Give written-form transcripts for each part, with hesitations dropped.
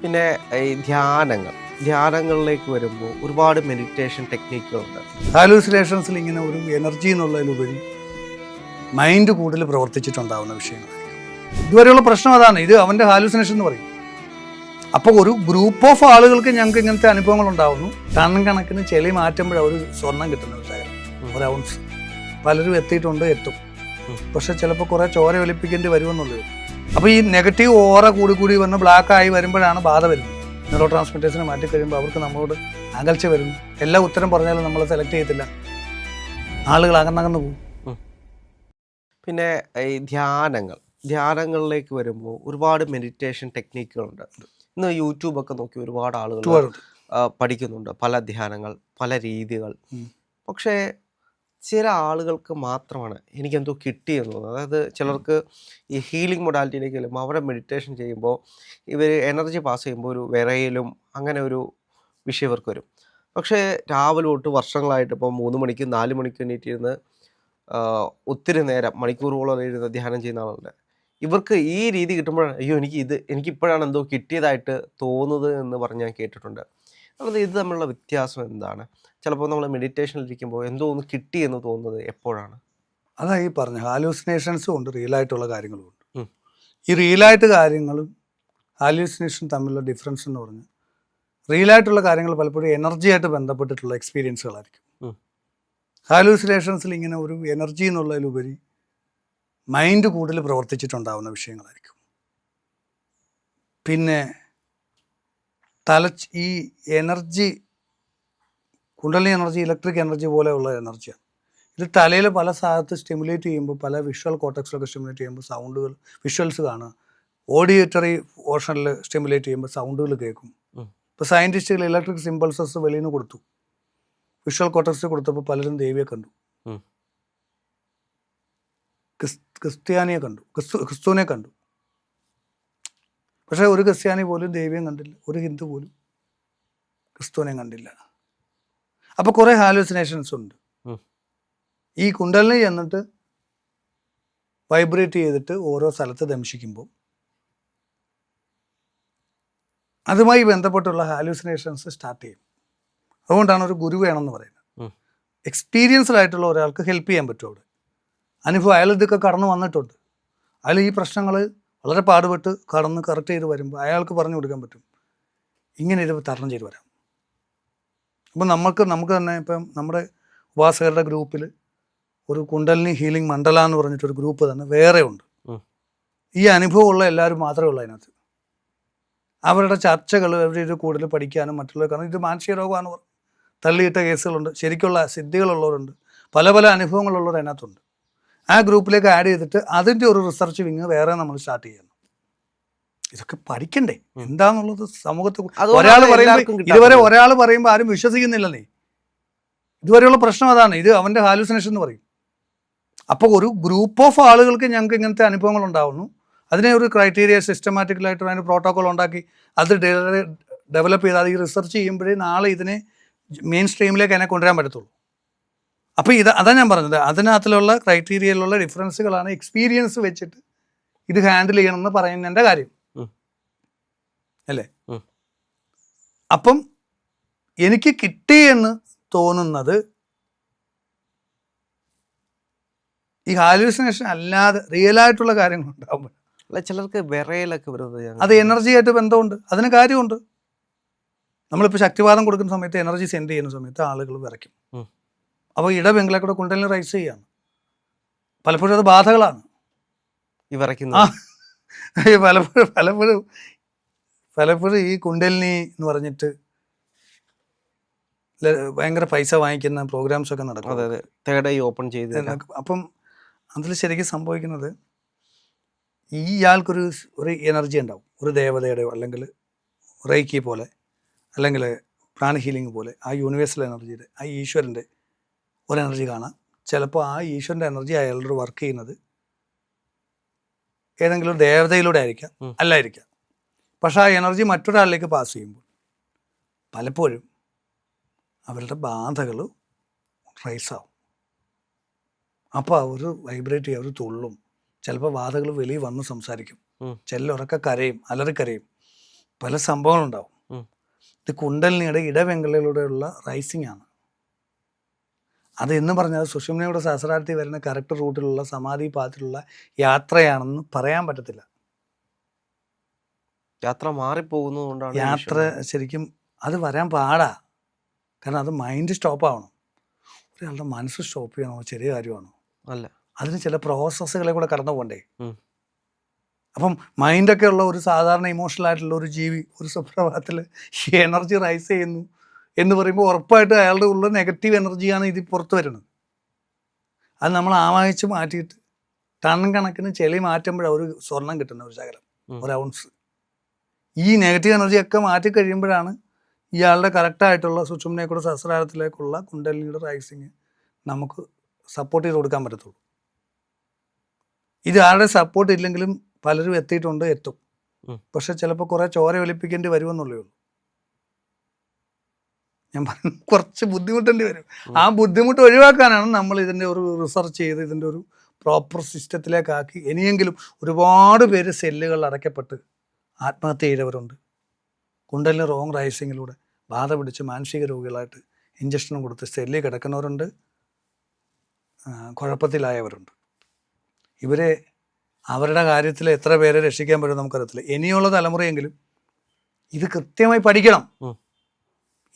പിന്നെ ഈ ധ്യാനങ്ങളിലേക്ക് വരുമ്പോൾ ഒരുപാട് മെഡിറ്റേഷൻ ടെക്നിക്കുകളുണ്ട്. ഹാലൂസിനേഷൻസിൽ ഇങ്ങനെ ഒരു എനർജി എന്നുള്ളതിലുപരി മൈൻഡ് കൂടുതൽ പ്രവർത്തിച്ചിട്ടുണ്ടാവുന്ന വിഷയങ്ങളായിരിക്കും. ഇതുവരെയുള്ള പ്രശ്നം അതാണ്. ഇത് അവൻ്റെ ഹാലൂസിനേഷൻ എന്ന് പറയും. അപ്പോൾ ഒരു ഗ്രൂപ്പ് ഓഫ് ആളുകൾക്ക് ഞങ്ങൾക്ക് ഇങ്ങനത്തെ അനുഭവങ്ങൾ ഉണ്ടാവുന്നു. ടൺ കണക്കിന് ചെളി മാറ്റുമ്പോഴാണ് ഒരു സ്വർണം കിട്ടുന്ന ഒരു ശകലം, ഒരു ഔൺസ്. പലരും എത്തും. പക്ഷെ ചിലപ്പോൾ കുറേ ചോര ഒലിപ്പിക്കേണ്ടി വരുമെന്നുള്ളത്. അപ്പോൾ ഈ നെഗറ്റീവ് ഓറ കൂടി വന്ന് ബ്ലാക്കായി വരുമ്പോഴാണ് ബാധ വരുന്നത്. ന്യൂറോ ട്രാൻസ്മിറ്റേഴ്സിനെ മാറ്റി കഴിയുമ്പോൾ അവർക്ക് നമ്മളോട് അകൽച്ച വരുന്നു. എല്ലാ ഉത്തരം പറഞ്ഞാലും നമ്മൾ സെലക്ട് ചെയ്യത്തില്ല. ആളുകൾ അകന്നകന്ന് പോകും. പിന്നെ ഈ ധ്യാനങ്ങളിലേക്ക് വരുമ്പോൾ ഒരുപാട് മെഡിറ്റേഷൻ ടെക്നിക്കുകളുണ്ട്. ഇന്ന് യൂട്യൂബൊക്കെ നോക്കി ഒരുപാട് ആളുകൾ പഠിക്കുന്നുണ്ട്. പല ധ്യാനങ്ങൾ, പല രീതികൾ. പക്ഷേ ചില ആളുകൾക്ക് മാത്രമാണ് എനിക്കെന്തോ കിട്ടിയെന്ന് തോന്നുന്നത്. അതായത് ചിലർക്ക് ഈ ഹീലിംഗ് മൊഡാലിറ്റിയിലേക്ക് വരുമ്പോൾ അവരെ മെഡിറ്റേഷൻ ചെയ്യുമ്പോൾ ഇവർ എനർജി പാസ് ചെയ്യുമ്പോൾ ഒരു വിറയലും അങ്ങനെ ഒരു വിഷയം ഇവർക്ക് വരും. പക്ഷേ രാവിലെ തൊട്ട് വർഷങ്ങളായിട്ട് ഇപ്പോൾ 3 മണിക്ക് 4 മണിക്ക് എണീറ്റിരുന്ന് ഒത്തിരി നേരം മണിക്കൂറുകളോളം ഇരുന്ന് ധ്യാനം ചെയ്യുന്ന ആളുണ്ട്. ഇവർക്ക് ഈ രീതി കിട്ടുമ്പോഴാണ് അയ്യോ എനിക്കിപ്പോഴാണ് എന്തോ കിട്ടിയതായിട്ട് തോന്നുന്നത് എന്ന് പറഞ്ഞ് ഞാൻ കേട്ടിട്ടുണ്ട്. അതായത് ഇത് തമ്മിലുള്ള വ്യത്യാസം എന്താണ്? ചിലപ്പോൾ നമ്മൾ മെഡിറ്റേഷനിലിരിക്കുമ്പോൾ എന്തോ ഒന്ന് കിട്ടി എന്ന് തോന്നുന്നത് എപ്പോഴാണ്? അതാ ഈ പറഞ്ഞ ഹാലൂസിനേഷൻസും ഉണ്ട്, റിയലായിട്ടുള്ള കാര്യങ്ങളും ഉണ്ട്. ഈ റിയലായിട്ട് കാര്യങ്ങളും ഹാലൂസിനേഷനും തമ്മിലുള്ള ഡിഫറൻസ് എന്ന് പറഞ്ഞാൽ റിയലായിട്ടുള്ള കാര്യങ്ങൾ പലപ്പോഴും എനർജിയായിട്ട് ബന്ധപ്പെട്ടിട്ടുള്ള എക്സ്പീരിയൻസുകളായിരിക്കും. ഹാലൂസിനേഷൻസിൽ ഇങ്ങനെ ഒരു എനർജി എന്നുള്ളതിലുപരി മൈൻഡ് കൂടുതൽ പ്രവർത്തിച്ചിട്ടുണ്ടാവുന്ന വിഷയങ്ങളായിരിക്കും. പിന്നെ ഈ energy, kundalini energy, electric energy പോലെയുള്ള എനർജിയാണ്. ഇത് തലയിൽ പല സ്ഥലത്ത് സ്റ്റിമുലേറ്റ് ചെയ്യുമ്പോൾ, പല വിഷ്വൽ കോർട്ടക്സിലൊക്കെ സ്റ്റിമുലേറ്റ് ചെയ്യുമ്പോൾ സൗണ്ടുകൾ, വിഷ്വൽസ് കാണുക. ഓഡിയേറ്ററി പോർഷനിൽ സ്റ്റിമുലേറ്റ് ചെയ്യുമ്പോൾ സൗണ്ടുകൾ കേൾക്കും. ഇപ്പോൾ സയൻറ്റിസ്റ്റുകൾ ഇലക്ട്രിക് സിമ്പൾസസ് വെളിയിൽ നിന്ന് കൊടുത്തു. വിഷ്വൽ കോർട്ടക്സ് കൊടുത്തപ്പോൾ പലരും ദേവിയെ കണ്ടു, ക്രിസ്ത്യാനിയെ കണ്ടു, ക്രിസ്തുവിനെ കണ്ടു. പക്ഷേ ഒരു ക്രിസ്ത്യാനി പോലും ദേവിയെ കണ്ടില്ല, ഒരു ഹിന്ദു പോലും ക്രിസ്തുവിനെ കണ്ടില്ല. അപ്പോൾ കുറേ ഹാലൂസിനേഷൻസ് ഉണ്ട്. ഈ കുണ്ടലിനി എന്നിട്ട് വൈബ്രേറ്റ് ചെയ്തിട്ട് ഓരോ സ്ഥലത്ത് ദംശിക്കുമ്പോൾ അതുമായി ബന്ധപ്പെട്ടുള്ള ഹാലൂസിനേഷൻസ് സ്റ്റാർട്ട് ചെയ്യും. അതുകൊണ്ടാണ് ഒരു ഗുരു വേണമെന്ന് പറയുന്നത്. എക്സ്പീരിയൻസ്ഡ് ആയിട്ടുള്ള ഒരാൾക്ക് ഹെൽപ്പ് ചെയ്യാൻ പറ്റും. അവിടെ അനുഭവം, അയാൾ ഇതൊക്കെ കടന്നു വന്നിട്ടുണ്ട്. അയാൾ ഈ പ്രശ്നങ്ങൾ വളരെ പാടുപെട്ട് കടന്ന് കറക്റ്റ് ചെയ്ത് വരുമ്പോൾ അയാൾക്ക് പറഞ്ഞു കൊടുക്കാൻ പറ്റും, ഇങ്ങനെ ഇത് തരണം ചെയ്ത് വരാം. അപ്പം നമുക്ക് തന്നെ ഇപ്പം നമ്മുടെ ഉപാസകരുടെ ഗ്രൂപ്പിൽ ഒരു കുണ്ടലിനി ഹീലിംഗ് മണ്ഡല എന്ന് പറഞ്ഞിട്ടൊരു ഗ്രൂപ്പ് തന്നെ വേറെ ഉണ്ട്. ഈ അനുഭവമുള്ള എല്ലാവരും മാത്രമേ ഉള്ളൂ അതിനകത്ത്. അവരുടെ ചർച്ചകൾ അവരിത് കൂടുതൽ പഠിക്കാനും മറ്റുള്ള, കാരണം ഇത് മാനസിക രോഗമാണ് തള്ളിയിട്ട കേസുകളുണ്ട്, ശരിക്കുള്ള സിദ്ധികളുള്ളവരുണ്ട്, പല പല അനുഭവങ്ങളുള്ളവർ അതിനകത്തുണ്ട്. ആ ഗ്രൂപ്പിലേക്ക് ആഡ് ചെയ്തിട്ട് അതിൻ്റെ ഒരു റിസർച്ച് വിങ് വേറെ നമ്മൾ സ്റ്റാർട്ട് ചെയ്യുന്നു. ഇതൊക്കെ പഠിക്കണ്ടേ എന്താന്നുള്ളത് സമൂഹത്തിൽ. ഒരാൾ പറയുമ്പോൾ ഇതുവരെ ഒരാൾ പറയുമ്പോൾ ആരും വിശ്വസിക്കുന്നില്ലെന്നേ. ഇതുവരെയുള്ള പ്രശ്നം അതാണ്. ഇത് അവൻ്റെ ഹാലൂസിനേഷൻ എന്ന് പറയും. അപ്പോൾ ഒരു ഗ്രൂപ്പ് ഓഫ് ആളുകൾക്ക് ഞങ്ങൾക്ക് ഇങ്ങനത്തെ അനുഭവങ്ങൾ ഉണ്ടാവുന്നു. അതിനെ ഒരു ക്രൈറ്റീരിയ സിസ്റ്റമാറ്റിക്കലായിട്ട് അതിന് പ്രോട്ടോകോൾ ഉണ്ടാക്കി അത് ഡെവലപ്പ് ചെയ്ത് അത് ഈ റിസർച്ച് ചെയ്യുമ്പോഴേ നാളെ ഇതിനെ മെയിൻ സ്ട്രീമിലേക്ക് അതിനെ കൊണ്ടുവരാൻ പറ്റത്തുള്ളൂ. അപ്പോൾ അതാണ് ഞാൻ പറഞ്ഞത്. അതിനകത്തിലുള്ള ക്രൈറ്റീരിയയിലുള്ള ഡിഫറൻസുകളാണ് എക്സ്പീരിയൻസ് വെച്ചിട്ട് ഇത് ഹാൻഡിൽ ചെയ്യണമെന്ന് പറയുന്നതിൻ്റെ കാര്യം അല്ലേ. അപ്പം എനിക്ക് കിട്ടി എന്ന് തോന്നുന്നത് ഈ ഹാലൂസിനേഷൻ അല്ലാതെ റിയലായിട്ടുള്ള കാര്യങ്ങൾ ഉണ്ടാകുമ്പോൾ. അല്ല, ചിലർക്ക് വിറയലൊക്കെ വരുന്നത് അത് എനർജിയായിട്ട് ബന്ധമുണ്ട്, അതിന് കാര്യമുണ്ട്. നമ്മളിപ്പോൾ ശക്തിവാദം കൊടുക്കുന്ന സമയത്ത്, എനർജി സെൻഡ് ചെയ്യുന്ന സമയത്ത് ആളുകൾ വിറയ്ക്കും. അപ്പോൾ ഇടബെങ്കിലൂടെ കുണ്ടലിനി റൈസ് ചെയ്യാണ്. പലപ്പോഴും അത് ബാധകളാണ് ഈ വിറയ്ക്കുന്നത്. പലപ്പോഴും ഈ കുണ്ടലിനി എന്ന് പറഞ്ഞിട്ട് ഭയങ്കര പൈസ വാങ്ങിക്കുന്ന പ്രോഗ്രാംസ് ഒക്കെ നടക്കും. അതെ, തേർഡ് ഐ ഓപ്പൺ ചെയ്ത്. അപ്പം അതിൽ ശരിക്കും സംഭവിക്കുന്നത് ഇയാൾക്കൊരു എനർജി ഉണ്ടാവും, ഒരു ദേവതയുടെയോ അല്ലെങ്കിൽ റേക്കി പോലെ അല്ലെങ്കിൽ പ്രാണ ഹീലിംഗ് പോലെ ആ യൂണിവേഴ്സൽ എനർജിയുടെ, ആ ഈശ്വരൻ്റെ ഒരു എനർജി കാണാം. ചിലപ്പോൾ ആ ഈശ്വരൻ്റെ എനർജി അയാളോട് വർക്ക് ചെയ്യുന്നത് ഏതെങ്കിലും ഒരു ദേവതയിലൂടെ ആയിരിക്കാം, അല്ലായിരിക്കാം. പക്ഷെ ആ എനർജി മറ്റൊരാളിലേക്ക് പാസ് ചെയ്യുമ്പോൾ പലപ്പോഴും അവരുടെ ബാധകൾ റൈസാവും. അപ്പോൾ അവർ വൈബ്രേറ്റ് ചെയ്യും, അവർ തുള്ളും. ചിലപ്പോൾ ബാധകൾ വെളിയിൽ വന്ന് സംസാരിക്കും, ചിലരൊക്കെ കരയും, അലറിക്കരയും. പല സംഭവങ്ങളുണ്ടാവും. ഉം. ഇത് കുണ്ടലിനിയുടെ ഇടവെങ്കലിലൂടെയുള്ള റൈസിംഗ് ആണ്. അത് എന്ന് പറഞ്ഞാൽ സുഷുമ്നയുടെ സഹസ്രാരത്തിൽ വരുന്ന കറക്റ്റ് റൂട്ടിലുള്ള സമാധി പാത്തിലുള്ള യാത്രയാണെന്ന് പറയാൻ പറ്റത്തില്ല. യാത്ര മാറിപ്പോകുന്നതുകൊണ്ടാണ് യാത്ര ശരിക്കും അത് വരാൻ പാടാ. കാരണം അത് മൈൻഡ് സ്റ്റോപ്പ് ആവണം. ഒരാളുടെ മനസ്സ് സ്റ്റോപ്പ് ചെയ്യണോ ചെറിയ കാര്യമാണോ? അല്ല. അതിന് ചില പ്രോസസ്സുകളെ കൂടെ കടന്നു പോകണ്ടേ. ഉം. അപ്പം മൈൻഡൊക്കെ ഉള്ള ഒരു സാധാരണ ഇമോഷണൽ ആയിട്ടുള്ള ഒരു ജീവി ഒരു സുപ്രഭാതത്തിൽ എനർജി റൈസ് ചെയ്യുന്നു എന്ന് പറയുമ്പോൾ ഉറപ്പായിട്ടും അയാളുടെ ഉള്ള നെഗറ്റീവ് എനർജിയാണ് ഇത് പുറത്ത് വരുന്നത്. അത് നമ്മൾ ആവാഹിച്ച് മാറ്റിയിട്ട് ടൺ കണക്കിന് ചെളി മാറ്റുമ്പോഴാണ് ഒരു സ്വർണം കിട്ടുന്ന ഒരു ശകലം, ഒരു ഔൺസ്. ഈ നെഗറ്റീവ് എനർജിയൊക്കെ മാറ്റി കഴിയുമ്പോഴാണ് ഇയാളുടെ കറക്റ്റായിട്ടുള്ള സുഷുമ്നയുടെ സഹസ്രാരത്തിലേക്കുള്ള കുണ്ടലിനിയുടെ റൈസിങ് നമുക്ക് സപ്പോർട്ട് ചെയ്ത് കൊടുക്കാൻ പറ്റത്തുള്ളൂ. ഇത് ആരുടെ സപ്പോർട്ട് ഇല്ലെങ്കിലും പലരും എത്തിയിട്ടുണ്ട്, എത്തും. പക്ഷെ ചിലപ്പോൾ കുറേ ചോര ഒലിപ്പിക്കേണ്ടി വരുമെന്നുള്ളേ ഉള്ളൂ. ഞാൻ പറഞ്ഞു കുറച്ച് ബുദ്ധിമുട്ടേണ്ടി വരും. ആ ബുദ്ധിമുട്ട് ഒഴിവാക്കാനാണ് നമ്മൾ ഇതിൻ്റെ ഒരു റിസർച്ച് ചെയ്ത് ഇതിൻ്റെ ഒരു പ്രോപ്പർ സിസ്റ്റത്തിലേക്കാക്കി. ഇനിയെങ്കിലും ഒരുപാട് പേര് സെല്ലുകൾ അടയ്ക്കപ്പെട്ട് ആത്മഹത്യ ചെയ്തവരുണ്ട്. കുണ്ടലിന് റോങ് റൈസിങ്ങിലൂടെ ബാധ പിടിച്ച് മാനസിക രോഗികളായിട്ട് ഇഞ്ചക്ഷനും കൊടുത്ത് സെല്ലിൽ കിടക്കുന്നവരുണ്ട്, കുഴപ്പത്തിലായവരുണ്ട്. ഇവരെ അവരുടെ കാര്യത്തിൽ എത്ര പേരെ രക്ഷിക്കാൻ പറ്റും നമുക്കറിയത്തില്ല. ഇനിയുള്ള തലമുറയെങ്കിലും ഇത് കൃത്യമായി പഠിക്കണം.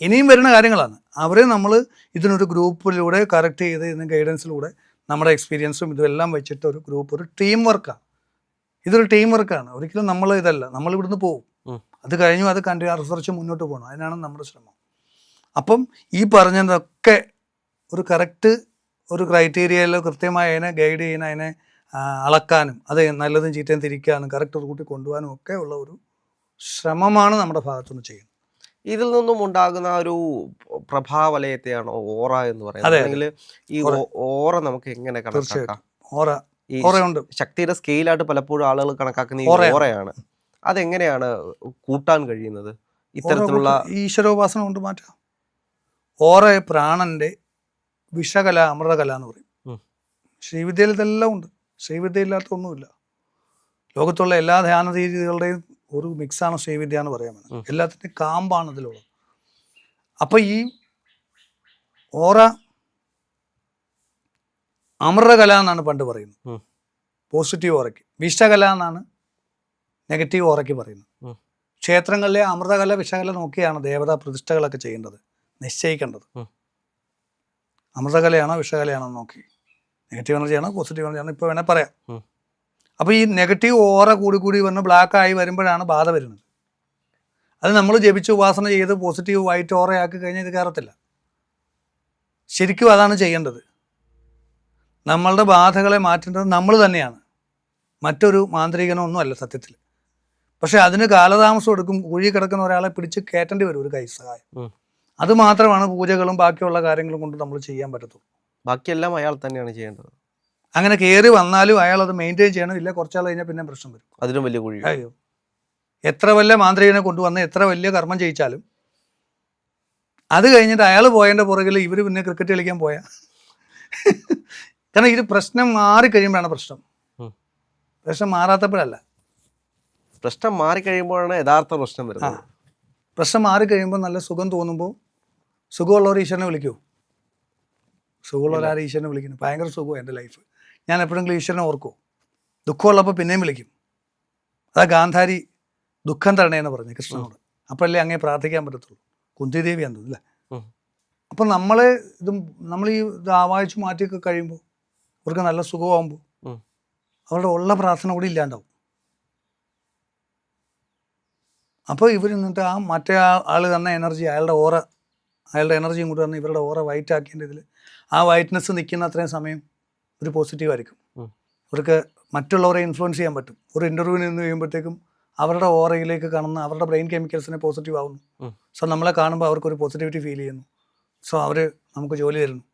ഇനിയും വരുന്ന കാര്യങ്ങളാണ്. അവരെ നമ്മൾ ഇതിനൊരു ഗ്രൂപ്പിലൂടെ കറക്റ്റ് ചെയ്ത് ഇതിന് ഗൈഡൻസിലൂടെ നമ്മുടെ എക്സ്പീരിയൻസും ഇതെല്ലാം വെച്ചിട്ട് ഒരു ഗ്രൂപ്പ്, ഒരു ടീം വർക്കാണ്. ഇതൊരു ടീം വർക്കാണ്. ഒരിക്കലും നമ്മൾ ഇതല്ല, നമ്മൾ ഇവിടുന്ന് പോകും, അത് കഴിഞ്ഞു അത് റിസർച്ച് മുന്നോട്ട് പോകണം. അതിനാണ് നമ്മുടെ ശ്രമം. അപ്പം ഈ പറഞ്ഞതൊക്കെ ഒരു കറക്റ്റ് ഒരു ക്രൈറ്റീരിയയിൽ കൃത്യമായി അതിനെ ഗൈഡ് ചെയ്യാൻ, അതിനെ അളക്കാനും അത് നല്ലതും ചീത്തയും തിരിക്കാനും കറക്റ്റ് റൂട്ടിൽ കൊണ്ടുപോകാനും ഒക്കെ ഉള്ള ഒരു ശ്രമമാണ് നമ്മുടെ ഭാഗത്തുനിന്ന് ചെയ്യുന്നത്. ഇതിൽ നിന്നും ഉണ്ടാകുന്ന ഒരു പ്രഭാവലയത്തെയാണോ ഓറ എന്ന് പറയുന്നത്? അല്ലെങ്കിൽ ഈ ഓറ നമുക്ക് എങ്ങനെ കണക്കാക്കാം? ഓറയുണ്ട്. ശക്തിയുടെ സ്കെയിലായിട്ട് പലപ്പോഴും ആളുകൾ കണക്കാക്കുന്ന ഈ ഓറയാണ്. അതെങ്ങനെയാണ് കൂട്ടാൻ കഴിയുന്നത്? ഇത്തരത്തിലുള്ള ഈശ്വരോപാസന കൊണ്ട് മാറ്റാം. ഓറ പ്രാണന്റെ വിഷകല, അമൃതകല എന്ന് പറയും. ശ്രീവിദ്യയിൽ ഇതെല്ലാം ഉണ്ട്. ശ്രീവിദ്യ ഇല്ലാത്ത ഒന്നുമില്ല. ലോകത്തുള്ള എല്ലാ ധ്യാന രീതികളുടെയും ഒരു മിക്സാണ് ശ്രീവിദ്യ എന്ന് പറയാൻ. എല്ലാത്തിൻ്റെയും കാമ്പാണ് ഇതിലുള്ളത്. അപ്പം ഈ ഓറ അമൃതകല എന്നാണ് പണ്ട് പറയുന്നത് പോസിറ്റീവ് ഓറയ്ക്ക്. വിഷകല എന്നാണ് നെഗറ്റീവ് ഓറയ്ക്ക് പറയുന്നത്. ക്ഷേത്രങ്ങളിലെ അമൃതകല വിഷകല നോക്കിയാണ് ദേവതാ പ്രതിഷ്ഠകളൊക്കെ ചെയ്യേണ്ടത്, നിശ്ചയിക്കേണ്ടത്. അമൃതകലയാണോ വിഷകലയാണോ നോക്കി, നെഗറ്റീവ് എനർജിയാണോ പോസിറ്റീവ് എനർജിയാണോ ഇപ്പോൾ വേണേൽ പറയാം. അപ്പോൾ ഈ നെഗറ്റീവ് ഓറ കൂടി വന്ന് ബ്ലാക്കായി വരുമ്പോഴാണ് ബാധ വരുന്നത്. അത് നമ്മൾ ജപിച്ച് ഉപാസന ചെയ്ത് പോസിറ്റീവ് വൈറ്റ് ഓറയാക്കി കഴിഞ്ഞാൽ ഇത് കയറത്തില്ല. ശരിക്കും അതാണ് ചെയ്യേണ്ടത്. നമ്മളുടെ ബാധകളെ മാറ്റേണ്ടത് നമ്മൾ തന്നെയാണ്, മറ്റൊരു മാന്ത്രികനോ ഒന്നും അല്ല സത്യത്തിൽ. പക്ഷെ അതിന് കാലതാമസം എടുക്കും. കുഴി കിടക്കുന്ന ഒരാളെ പിടിച്ച് കയറ്റേണ്ടി വരും ഒരു കൈ സഹായം. അത് മാത്രമാണ് പൂജകളും ബാക്കിയുള്ള കാര്യങ്ങളും കൊണ്ട് നമ്മൾ ചെയ്യാൻ പറ്റത്തുള്ളൂ. ബാക്കിയെല്ലാം അയാൾ തന്നെയാണ് ചെയ്യേണ്ടത്. അങ്ങനെ കയറി വന്നാലും അയാൾ അത് മെയിൻറ്റെയിൻ ചെയ്യണം. ഇല്ല കുറച്ചാൾ കഴിഞ്ഞാൽ പിന്നെ പ്രശ്നം വരും. അതിനും വലിയ കുഴി. അയ്യോ, എത്ര വലിയ മാന്ത്രികനെ കൊണ്ടുവന്ന് എത്ര വലിയ കർമ്മം ചെയ്യിച്ചാലും അത് കഴിഞ്ഞിട്ട് അയാൾ പോയതിൻ്റെ പുറകിൽ ഇവർ പിന്നെ ക്രിക്കറ്റ് കളിക്കാൻ പോയാൽ കാരണം ഇത് പ്രശ്നം മാറിക്കഴിയുമ്പോഴാണ് പ്രശ്നം. പ്രശ്നം മാറാത്തപ്പോഴല്ല, പ്രശ്നം മാറിക്കഴിയുമ്പോഴാണ് യഥാർത്ഥ പ്രശ്നം വരുന്നത്. പ്രശ്നം മാറിക്കഴിയുമ്പോൾ നല്ല സുഖം തോന്നുമ്പോൾ സുഖമുള്ളവർ ഈശ്വരനെ വിളിക്കൂ. സുഖമുള്ളവരാരും ഈശ്വരനെ വിളിക്കുന്നു. ഭയങ്കര സുഖമാണ് എൻ്റെ ലൈഫ്. ഞാൻ എപ്പോഴെങ്കിലും ഈശ്വരനെ ഓർക്കുമോ? ദുഃഖമുള്ളപ്പോൾ പിന്നെയും വിളിക്കും. അതാ ഗാന്ധാരി ദുഃഖം തരണേന്ന് പറഞ്ഞു കൃഷ്ണനോട്. അപ്പോഴല്ലേ അങ്ങേ പ്രാർത്ഥിക്കാൻ പറ്റത്തുള്ളൂ. കുന്തിദേവിയാന്ന് തോന്നുന്നു അല്ലേ? അപ്പം നമ്മൾ ഈ ഇത് ആവാഹിച്ച് മാറ്റിയൊക്കെ കഴിയുമ്പോൾ അവർക്ക് നല്ല സുഖമാകുമ്പോൾ അവരുടെ ഉള്ള പ്രാർത്ഥന കൂടി ഇല്ലാണ്ടാവും. അപ്പോൾ ഇവർ എന്നിട്ട് ആ മറ്റേ ആൾ തന്ന എനർജി, അയാളുടെ എനർജിയും കൂടി തന്ന് ഇവരുടെ ഓറ വൈറ്റ് ആക്കിയതിൻ്റെ ഇതിൽ ആ വൈറ്റ്നെസ് നിൽക്കുന്ന അത്രയും സമയം ഒരു പോസിറ്റീവ് ആയിരിക്കും. അവർക്ക് മറ്റുള്ളവരെ ഇൻഫ്ലുവൻസ് ചെയ്യാൻ പറ്റും. ഒരു ഇൻ്റർവ്യൂവിന് നിന്ന് കഴിയുമ്പോഴത്തേക്കും അവരുടെ ഓറയിലേക്ക് കാണുന്ന അവരുടെ ബ്രെയിൻ കെമിക്കൽസിനെ പോസിറ്റീവ് ആവുന്നു. സോ നമ്മളെ കാണുമ്പോൾ അവർക്കൊരു പോസിറ്റിവിറ്റി ഫീൽ ചെയ്യുന്നു. സോ അവർ നമുക്ക് ജോലി തരുന്നു.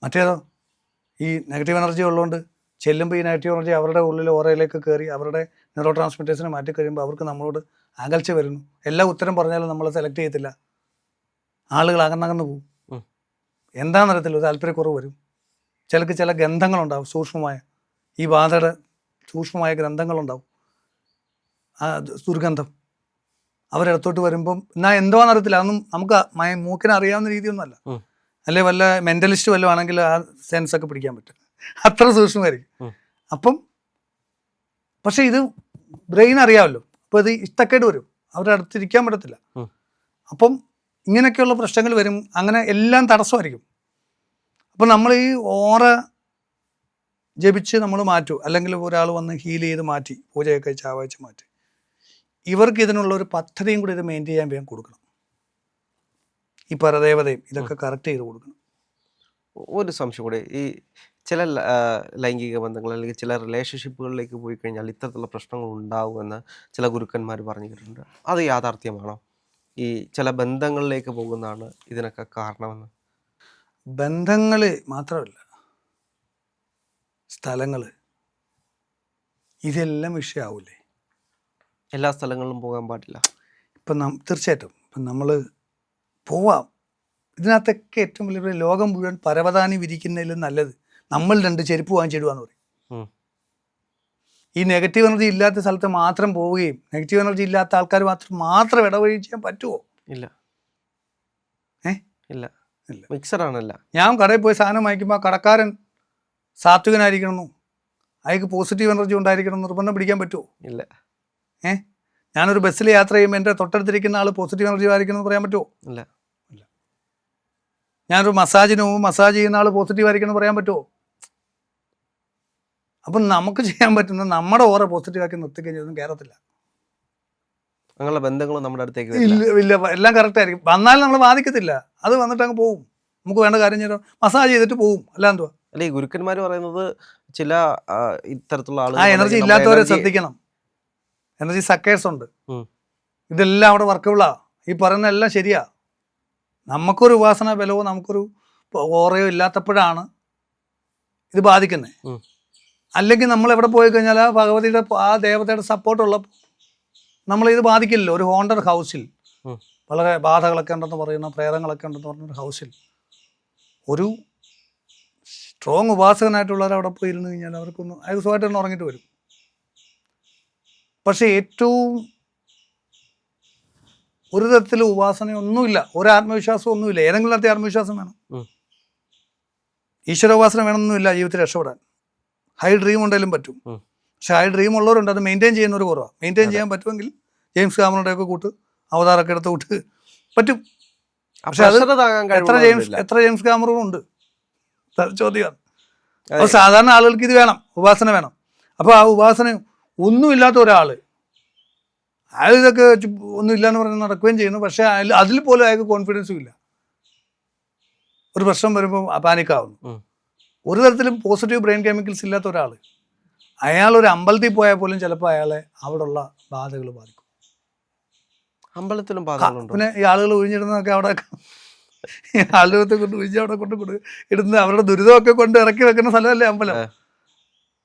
മറ്റേതോ ഈ നെഗറ്റീവ് എനർജി ഉള്ളതുകൊണ്ട് ചെല്ലുമ്പോൾ ഈ നെഗറ്റീവ് എനർജി അവരുടെ ഉള്ളിൽ ഓറയിലേക്ക് കയറി അവരുടെ ന്യൂറോ ട്രാൻസ്മിറ്റേഴ്സിനെ മാറ്റി കഴിയുമ്പോൾ അവർക്ക് നമ്മളോട് അകൽച്ച വരുന്നു. എല്ലാ ഉത്തരം പറഞ്ഞാലും നമ്മൾ സെലക്ട് ചെയ്യത്തില്ല. ആളുകൾ അകന്നകന്ന് പോകും. എന്താണെന്നറിയത്തില്ല, ഒരു താല്പര്യക്കുറവ് വരും. ചില ഗന്ധങ്ങളുണ്ടാവും, സൂക്ഷ്മമായ ഈ ബാധയുടെ സൂക്ഷ്മമായ ഗ്രന്ഥങ്ങളുണ്ടാവും, ആ ദുർഗന്ധം. അവരിടത്തോട്ട് വരുമ്പം എന്നാൽ എന്തോന്ന് അറിയത്തില്ല, അതൊന്നും നമുക്ക് മൂക്കിന് അറിയാവുന്ന രീതിയൊന്നുമല്ല. അല്ലെ വല്ല മെൻ്റലിസ്റ്റ് വല്ലതും ആണെങ്കിൽ ആ സെൻസൊക്കെ പിടിക്കാൻ പറ്റും, അത്ര സൂക്ഷ്മമായിരിക്കും. അപ്പം പക്ഷെ ഇത് ബ്രെയിൻ അറിയാമല്ലോ, അപ്പോൾ ഇത് ഇഷ്ടക്കേട് വരും, അവരുടെ അടുത്തിരിക്കാൻ പറ്റത്തില്ല. അപ്പം ഇങ്ങനെയൊക്കെയുള്ള പ്രശ്നങ്ങൾ വരും, അങ്ങനെ എല്ലാം തടസ്സമായിരിക്കും. അപ്പം നമ്മൾ ഈ ഓറ ജപിച്ച് നമ്മൾ മാറ്റും, അല്ലെങ്കിൽ ഒരാൾ വന്ന് ഹീൽ ചെയ്ത് മാറ്റി, പൂജയൊക്കെ ചാവച്ച് മാറ്റി, ഇവർക്ക് ഇതിനുള്ള ഒരു പദ്ധതിയും കൂടി ഇത് മെയിൻറ്റെയിൻ ചെയ്യാൻ വേഗം കൊടുക്കണം. ഈ പരദേവതയും ഇതൊക്കെ കറക്റ്റ് ചെയ്ത് കൊടുക്കണം. ഒരു സംശയം കൂടെ, ഈ ചില ലൈംഗിക ബന്ധങ്ങൾ അല്ലെങ്കിൽ ചില റിലേഷൻഷിപ്പുകളിലേക്ക് പോയി കഴിഞ്ഞാൽ ഇത്തരത്തിലുള്ള പ്രശ്നങ്ങൾ ഉണ്ടാകുമെന്ന് ചില ഗുരുക്കന്മാർ പറഞ്ഞിട്ടുണ്ട്. അത് യാഥാർത്ഥ്യമാണോ? ഈ ചില ബന്ധങ്ങളിലേക്ക് പോകുന്നതാണ് ഇതിനൊക്കെ കാരണമെന്ന്? ബന്ധങ്ങൾ മാത്രമല്ല, സ്ഥലങ്ങൾ, ഇതെല്ലാം വിഷയമാവില്ലേ? എല്ലാ സ്ഥലങ്ങളിലും പോകാൻ പാടില്ല. ഇപ്പം തീർച്ചയായിട്ടും ഇപ്പം നമ്മൾ പോവാം, ഇതിനകത്തൊക്കെ ഏറ്റവും വലിയ ലോകം മുഴുവൻ പരവതാനി വിരിക്കുന്നതിലും നല്ലത് നമ്മൾ 2 ചെരുപ്പ് വാങ്ങിച്ചിടുകയെന്ന് പറയും. ഈ നെഗറ്റീവ് എനർജി ഇല്ലാത്ത സ്ഥലത്ത് മാത്രം പോവുകയും നെഗറ്റീവ് എനർജി ഇല്ലാത്ത ആൾക്കാർ മാത്രം ഇടവഴി ചെയ്യാൻ പറ്റുമോ? ഇല്ല. ഇല്ല. ഇല്ല. മിക്സഡ് ആണല്ല. ഞാൻ കടയിൽ പോയി സാധനം വാങ്ങിക്കുമ്പോൾ കടക്കാരൻ സാത്വികനായിരിക്കണമെന്നോ അയാൾക്ക് പോസിറ്റീവ് എനർജി ഉണ്ടായിരിക്കണം നിർബന്ധം പിടിക്കാൻ പറ്റുമോ? ഇല്ല. ഞാനൊരു ബസ്സിൽ യാത്ര ചെയ്യുമ്പോൾ എൻ്റെ തൊട്ടടുത്തിരിക്കുന്ന ആൾ പോസിറ്റീവ് എനർജി ആയിരിക്കണം എന്ന് പറയാൻ പറ്റുമോ? ഇല്ല. ഇല്ല. ഞാനൊരു മസാജിന് പോകുമ്പോൾ മസാജ് ചെയ്യുന്ന ആൾ പോസിറ്റീവ് ആയിരിക്കണം എന്ന് പറയാൻ പറ്റുമോ? അപ്പം നമുക്ക് ചെയ്യാൻ പറ്റുന്ന നമ്മുടെ ഓറ പോസിറ്റീവ് ആക്കി നിർത്തിക്കഴിഞ്ഞൊന്നും കയറത്തില്ല. അങ്ങനെയുള്ള ബന്ധങ്ങളും നമ്മുടെ അടുത്തേക്ക് ഇല്ല. ഇല്ല, എല്ലാം കറക്റ്റ് ആയിരിക്കും. വന്നാലും നമ്മൾ ബാധിക്കത്തില്ല, അത് വന്നിട്ട് അങ്ങ് പോവും. നമുക്ക് വേണ്ട കാര്യം ചെയ്തോ മസാജ് ചെയ്തിട്ട് പോവും, അല്ല എന്തുവാ? അല്ല, ഈ ഗുരുക്കന്മാർ പറയുന്നത് ചില ഇത്തരത്തിലുള്ള ആ എനർജി ഇല്ലാത്തവരെ ശ്രദ്ധിക്കണം. എനർജി സക്കേഴ്സ് ഉണ്ട്, ഇതെല്ലാം അവിടെ വർക്കബിളാ. ഈ പറയുന്ന എല്ലാം ശരിയാ. നമുക്കൊരു ഉപാസന ബലവോ നമുക്കൊരു ഓറയോ ഇല്ലാത്തപ്പോഴാണ് ഇത് ബാധിക്കുന്നത്. അല്ലെങ്കിൽ നമ്മൾ എവിടെ പോയി കഴിഞ്ഞാൽ ആ ഭഗവതിയുടെ ആ ദേവതയുടെ സപ്പോർട്ടുള്ള നമ്മളിത് ബാധിക്കില്ലല്ലോ. ഒരു ഹോണ്ടഡ് ഹൗസിൽ വളരെ ബാധകളൊക്കെ ഉണ്ടെന്ന് പറയുന്ന പ്രേതങ്ങളൊക്കെ ഉണ്ടെന്ന് പറഞ്ഞൊരു ഹൗസിൽ ഒരു സ്ട്രോങ് ഉപാസകനായിട്ടുള്ളവർ അവിടെ പോയി ഇരുന്ന് കഴിഞ്ഞാൽ അവർക്കൊന്ന് അയാൾക്ക് സുഖമായിട്ട് തന്നെ ഉറങ്ങിയിട്ട് വരും. പക്ഷെ ഏറ്റവും ഒരു തരത്തിലും ഉപാസനയൊന്നുമില്ല, ഒരു ആത്മവിശ്വാസം ഒന്നുമില്ല. ഏതെങ്കിലും തരത്തിൽ ആത്മവിശ്വാസം വേണം, ഈശ്വരോപാസന വേണമെന്നൊന്നുമില്ല ജീവിതത്തിൽ രക്ഷപ്പെടാൻ. ഹൈ ഡ്രീം ഉണ്ടെങ്കിലും പറ്റും, പക്ഷെ ഹൈ ഡ്രീം ഉള്ളവരുണ്ട്, അത് മെയിൻറ്റെയിൻ ചെയ്യുന്നവർ കുറവാണ്. മെയിൻറ്റെയിൻ ചെയ്യാൻ പറ്റുമെങ്കിൽ ജെയിംസ് കാമറോടെയൊക്കെ കൂട്ട് അവതാരമൊക്കെ എടുത്ത് കൂട്ട് പറ്റും. പക്ഷെ അത് എത്ര ജെയിംസ് കാമറൂൺ ഉണ്ട് ചോദ്യമാണ്. അപ്പോൾ സാധാരണ ആളുകൾക്ക് ഇത് വേണം, ഉപാസന വേണം. അപ്പോൾ ആ ഉപാസന ഒന്നുമില്ലാത്ത ഒരാൾ അയാൾ ഇതൊക്കെ ഒന്നും ഇല്ലയെന്ന് പറഞ്ഞ് നടക്കുകയും ചെയ്യുന്നു. പക്ഷേ അതിൽ പോലും അയാൾക്ക് കോൺഫിഡൻസും ഇല്ല. ഒരു പ്രശ്നം വരുമ്പോൾ പാനിക്കാവുന്നു. ഒരു തരത്തിലും പോസിറ്റീവ് ബ്രെയിൻ കെമിക്കൽസ് ഇല്ലാത്ത ഒരാൾ അയാളൊരു അമ്പലത്തിൽ പോയാൽ പോലും ചിലപ്പോൾ അയാളെ അവിടെയുള്ള ബാധകൾ ബാധിക്കും. അമ്പലത്തിലും ബാധകളുണ്ട്. പിന്നെ ഈ ആളുകൾ ഒഴിഞ്ഞിടുന്നതൊക്കെ അവിടെ ആളുകളത്തെ കൊണ്ട് ഒഴിഞ്ഞ് അവിടെ കൊണ്ട് ഇടുന്ന അവരുടെ ദുരിതമൊക്കെ കൊണ്ട് ഇറക്കി വെക്കുന്ന സ്ഥലമല്ലേ അമ്പലം.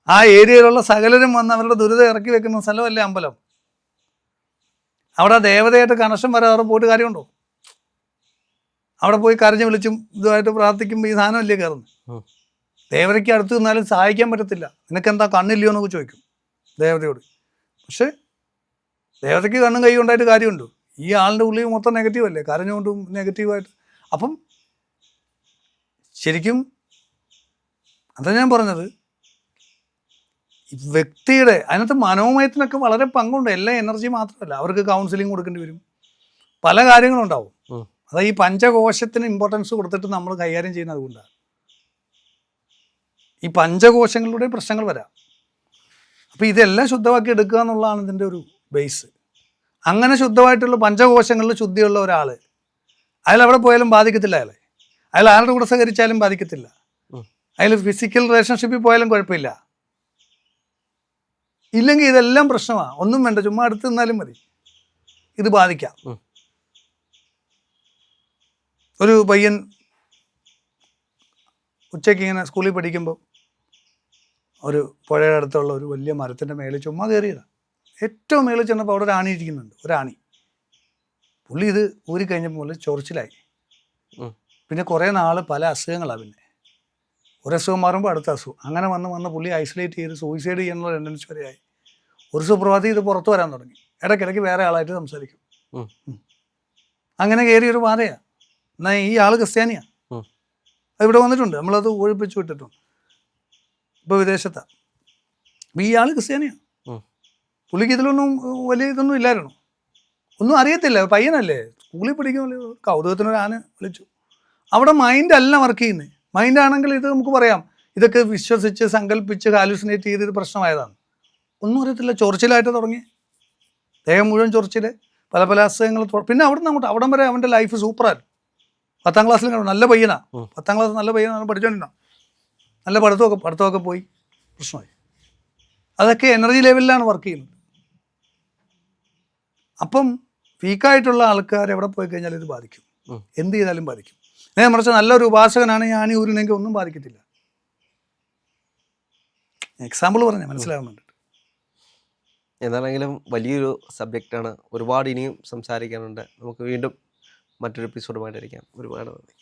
ആ ഏരിയയിലുള്ള സകലരും വന്ന് അവരുടെ ദുരിതം ഇറക്കി വെക്കുന്ന സ്ഥലമല്ലേ അമ്പലം. അവിടെ ദേവതയായിട്ട് കണക്ഷൻ വരെ അവിടെ പോയിട്ട് കാര്യമുണ്ടോ? അവിടെ പോയി കരഞ്ഞ് വിളിച്ചും ഇതുമായിട്ട് പ്രാർത്ഥിക്കുമ്പോൾ ഈ സാധനമല്ലേ കയറുന്നത്. ദേവതയ്ക്ക് അടുത്ത് നിന്നാലും സഹായിക്കാൻ പറ്റത്തില്ല. നിനക്കെന്താ കണ്ണില്ലയോ എന്നൊക്കെ ചോദിക്കും ദേവതയോട്. പക്ഷെ ദേവതയ്ക്ക് കണ്ണും കൈ ഉണ്ടായിട്ട് കാര്യമുണ്ടോ? ഈ ആളിൻ്റെ ഉള്ളിൽ മൊത്തം നെഗറ്റീവ് അല്ലേ, കരഞ്ഞുകൊണ്ടും നെഗറ്റീവായിട്ട്. അപ്പം ശരിക്കും അതാ ഞാൻ പറഞ്ഞത്, വ്യക്തിയുടെ അതിനകത്ത് മനോമയത്തിനൊക്കെ വളരെ പങ്കുണ്ട്. എല്ലാ എനർജി മാത്രമല്ല, അവർക്ക് കൗൺസിലിംഗ് കൊടുക്കേണ്ടി വരും, പല കാര്യങ്ങളുണ്ടാവും. അതാ ഈ പഞ്ചകോശത്തിന് ഇമ്പോർട്ടൻസ് കൊടുത്തിട്ട് നമ്മൾ കൈകാര്യം ചെയ്യുന്നത് അതുകൊണ്ടാണ്. ഈ പഞ്ചകോശങ്ങളുടെ പ്രശ്നങ്ങൾ വരാം. അപ്പോൾ ഇതെല്ലാം ശുദ്ധമാക്കി എടുക്കുക എന്നുള്ളതാണ് ഇതിൻ്റെ ഒരു ബേസ്. അങ്ങനെ ശുദ്ധമായിട്ടുള്ള പഞ്ചകോശങ്ങളിൽ ശുദ്ധിയുള്ള ഒരാൾ അയാൾ എവിടെ പോയാലും ബാധിക്കത്തില്ല. അയാൾ ആരുടെ കൂടെ സഹകരിച്ചാലും ബാധിക്കത്തില്ല. അയാൾ ഫിസിക്കൽ റിലേഷൻഷിപ്പിൽ പോയാലും കുഴപ്പമില്ല. ഇല്ലെങ്കിൽ ഇതെല്ലാം പ്രശ്നമാണ്. ഒന്നും വേണ്ട, ചുമ്മാ അടുത്ത് നിന്നാലും മതി, ഇത് ബാധിക്കാം. ഒരു പയ്യൻ ഉച്ചയ്ക്ക് ഇങ്ങനെ സ്കൂളിൽ പഠിക്കുമ്പോൾ ഒരു പുഴയുടെ അടുത്തുള്ള ഒരു വലിയ മരത്തിൻ്റെ മേളിൽ ചുമ്മാ കയറിയതാണ്. ഏറ്റവും മേളിൽ ചെന്നപ്പോൾ അവിടെ ഒരു ആണി ഇരിക്കുന്നുണ്ട്, ഒരാണി. പുള്ളി ഇത് ഊരി കഴിഞ്ഞപ്പോൾ ചൊറിച്ചിലായി. പിന്നെ കുറേ നാൾ പല അസുഖങ്ങളാണ്. പിന്നെ ഒരു അസുഖം മാറുമ്പോൾ അടുത്ത അസുഖം, അങ്ങനെ വന്ന് പുള്ളി ഐസൊലേറ്റ് ചെയ്ത് സൂയിസൈഡ് ചെയ്യാനുള്ള ടെൻഡൻസി വരെയായി. ഒരു സുപ്രഭാതത്തിൽ ഇത് പുറത്തു വരാൻ തുടങ്ങി. ഇടയ്ക്കിടയ്ക്ക് വേറെ ആളായിട്ട് സംസാരിക്കും. ഉം. അങ്ങനെ കയറിയൊരു പാതയാണ്. എന്നാൽ ഈ ആൾ ക്രിസ്ത്യാനിയാ, അത് ഇവിടെ വന്നിട്ടുണ്ട്, നമ്മളത് ഒഴിപ്പിച്ചു വിട്ടിട്ടുണ്ട്, ഇപ്പോൾ വിദേശത്താണ്. അപ്പോൾ ഈ ആൾ ക്രിസ്ത്യാനിയാണ്. പുള്ളിക്ക് ഇതിലൊന്നും വലിയ ഇതൊന്നും ഇല്ലായിരുന്നു, ഒന്നും അറിയത്തില്ല, പയ്യനല്ലേ, സ്കൂളിൽ പഠിക്കുന്ന കൗതുകത്തിനൊരു ആന വിളിച്ചു. അവിടെ മൈൻഡ് അല്ല വർക്ക് ചെയ്യുന്നത്. മൈൻഡാണെങ്കിൽ ഇത് നമുക്ക് പറയാം, ഇതൊക്കെ വിശ്വസിച്ച് സങ്കല്പിച്ച് ഹാലുസിനേറ്റ് ചെയ്ത് ഇത് പ്രശ്നമായതാണ്. ഒന്നും അറിയത്തില്ല, ചൊറിച്ചിലായിട്ട് തുടങ്ങി, ദേഹം മുഴുവൻ ചൊറിച്ചിൽ, പല പല അസുഖങ്ങൾ. പിന്നെ അവിടെ നിന്ന് അങ്ങോട്ട് അവിടം വരെ അവൻ്റെ ലൈഫ് സൂപ്പറായിരുന്നു. 10ാം ക്ലാസ്സിൽ നല്ല പയ്യനാണ്, 10ാം ക്ലാസ് നല്ല പയ്യനാണ്, പഠിച്ചോണ്ടിരുന്ന നല്ല പഠിത്തമൊക്കെ പോയി പ്രശ്നമായി. അതൊക്കെ എനർജി ലെവലിലാണ് വർക്ക് ചെയ്യുന്നത്. അപ്പം വീക്കായിട്ടുള്ള ആൾക്കാർ എവിടെ പോയി കഴിഞ്ഞാൽ ഇത് ബാധിക്കും, എന്ത് ചെയ്താലും ബാധിക്കും. നേരെ മറിച്ച് നല്ലൊരു ഉപാസകനാണ് ഞാൻ ഈ ഊരിനെങ്കിൽ ഒന്നും ബാധിക്കത്തില്ല. എക്സാമ്പിൾ പറഞ്ഞാൽ മനസ്സിലാകാൻ വേണ്ടിയിട്ട്. എന്താണെങ്കിലും വലിയൊരു സബ്ജക്റ്റാണ്, ഒരുപാട് ഇനിയും സംസാരിക്കാനുണ്ട്. നമുക്ക് വീണ്ടും മറ്റൊരു എപ്പിസോഡുമായിട്ടിരിക്കാം. ഒരുപാട് നന്ദി.